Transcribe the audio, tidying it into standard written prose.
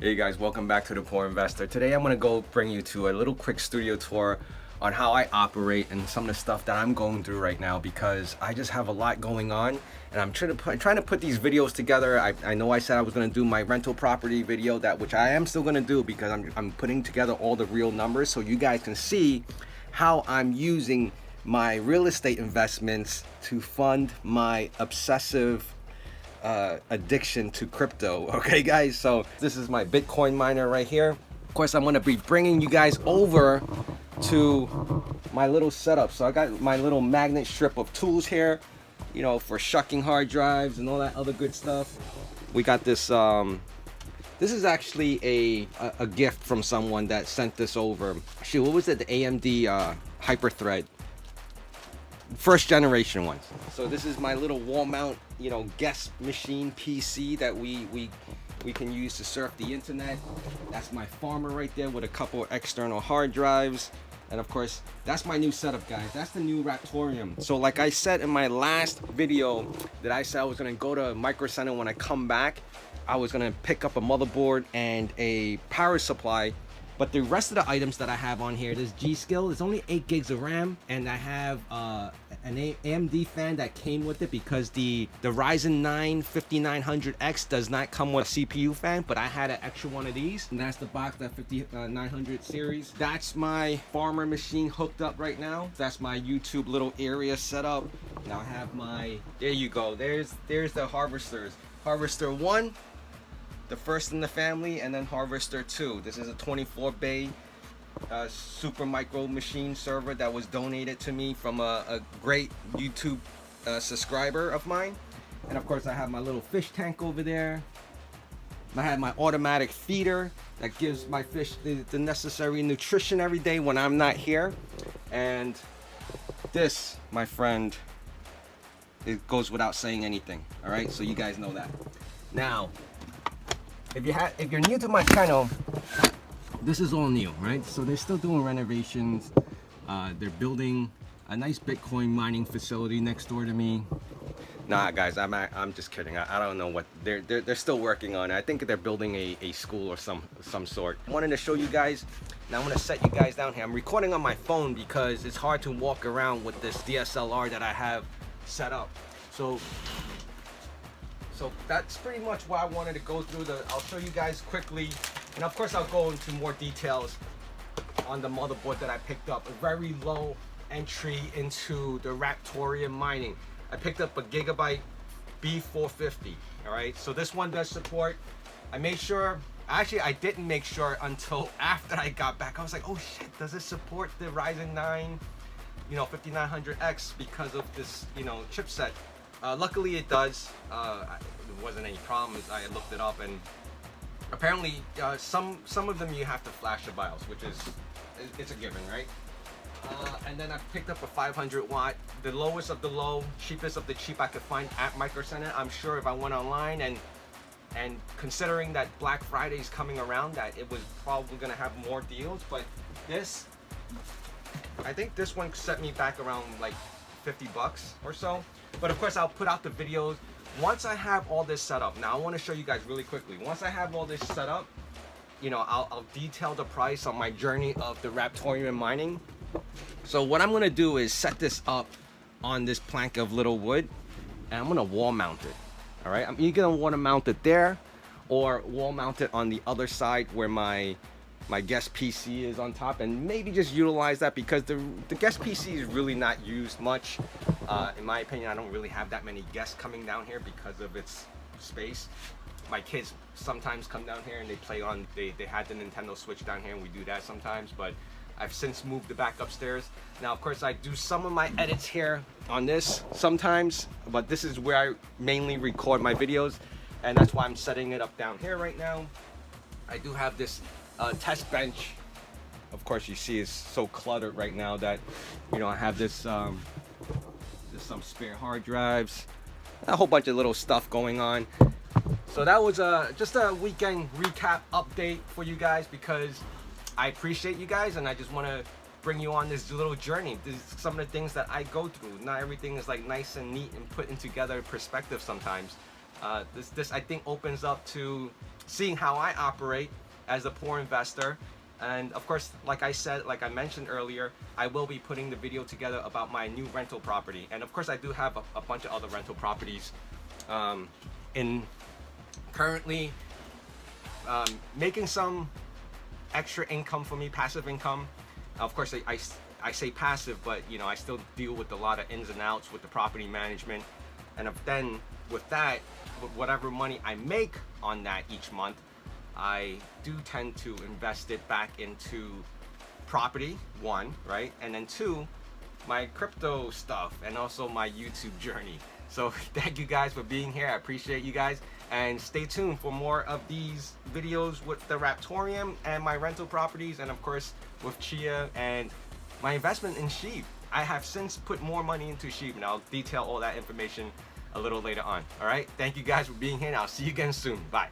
Hey guys, welcome back to The Poor Investor. Today I'm going to go bring you to a little quick studio tour on how I operate and some of the stuff that I'm going through right now, because I just have a lot going on and I'm trying to put these videos together. I know I said I was going to do my rental property video, which I am still going to do, because I'm putting together all the real numbers so you guys can see how I'm using my real estate investments to fund my obsessive addiction to crypto. Okay guys, so this is my Bitcoin miner right here. Of course, I'm going to be bringing you guys over to my little setup. So I got my little magnet strip of tools here, you know, for shucking hard drives and all that other good stuff. We got this this is actually a gift from someone that sent this over. Shoot, what was it? The AMD Hyperthread first generation ones. So this is my little wall mount, you know, guest machine PC that we can use to surf the internet. That's my farmer right there with a couple of external hard drives. And of course, that's my new setup, guys. That's the new Raptorium. So like I said in my last video, that I said I was gonna go to Micro Center when I come back. I was gonna pick up a motherboard and a power supply. But the rest of the items that I have on here, this G-Skill, there's only 8 gigs of RAM, and I have an AMD fan that came with it, because the Ryzen 9 5900X does not come with a CPU fan, but I had an extra one of these, and that's the box, that 5900 series. That's my farmer machine hooked up right now. That's my YouTube little area set up. Now I have my, there you go, there's the harvesters. Harvester 1, the first in the family, and then Harvester 2. This is a 24 bay super micro machine server that was donated to me from a great YouTube subscriber of mine. And of course I have my little fish tank over there. I have my automatic feeder that gives my fish the necessary nutrition every day when I'm not here. And this, my friend, it goes without saying anything. All right, so you guys know that. Now, if you're new to my channel, this is all new, right? So they're still doing renovations. They're building a nice Bitcoin mining facility next door to me. Nah, guys, I'm just kidding. I don't know what they're still working on. I think they're building a school or some sort. I wanted to show you guys. Now I'm gonna set you guys down here. I'm recording on my phone because it's hard to walk around with this DSLR that I have set up. So that's pretty much what I wanted to go through. I'll show you guys quickly, and of course I'll go into more details on the motherboard that I picked up. A very low entry into the Raptorium mining. I picked up a Gigabyte B450. All right, so this one does support. I made sure. Actually, I didn't make sure until after I got back. I was like, oh shit, does it support the Ryzen 9, you know, 5900X, because of this, you know, chipset? Luckily it does. There wasn't any problems. I looked it up, and apparently some of them you have to flash the BIOS, which is it's a given, right? And then I picked up a 500 watt, the lowest of the low, cheapest of the cheap I could find at Micro Center. I'm sure if I went online and considering that Black Friday is coming around, that it was probably gonna have more deals. But this, I think this one set me back around like 50 bucks or so. But of course I'll put out the videos once I have all this set up. Now I want to show you guys really quickly. Once I have all this set up, you know, I'll detail the price on my journey of the Raptorium mining. So what I'm going to do is set this up on this plank of little wood, and I'm going to wall mount it. All right, I'm either going to want to mount it there or wall mount it on the other side where my guest PC is on top, and maybe just utilize that, because the guest PC is really not used much. In my opinion, I don't really have that many guests coming down here because of its space. My kids sometimes come down here and they play on, they had the Nintendo Switch down here, and we do that sometimes, but I've since moved it back upstairs. Now, of course, I do some of my edits here on this sometimes, but this is where I mainly record my videos, and that's why I'm setting it up down here right now. I do have this test bench. Of course, you see it's so cluttered right now that, you know, I have this there's some spare hard drives, a whole bunch of little stuff going on. So that was just a weekend recap update for you guys, because I appreciate you guys, and I just want to bring you on this little journey. This is some of the things that I go through. Not everything is like nice and neat and put in together perspective sometimes. This I think opens up to seeing how I operate as a poor investor. And of course, like I mentioned earlier, I will be putting the video together about my new rental property. And of course, I do have a bunch of other rental properties in currently making some extra income for me, passive income. Of course, I say passive, but you know, I still deal with a lot of ins and outs with the property management. And then with that, with whatever money I make on that each month, I do tend to invest it back into property, one, right? And then two, my crypto stuff and also my YouTube journey. So thank you guys for being here. I appreciate you guys. And stay tuned for more of these videos with the Raptorium and my rental properties, and of course with Chia and my investment in sheep. I have since put more money into sheep, and I'll detail all that information a little later on. All right, thank you guys for being here, and I'll see you again soon. Bye.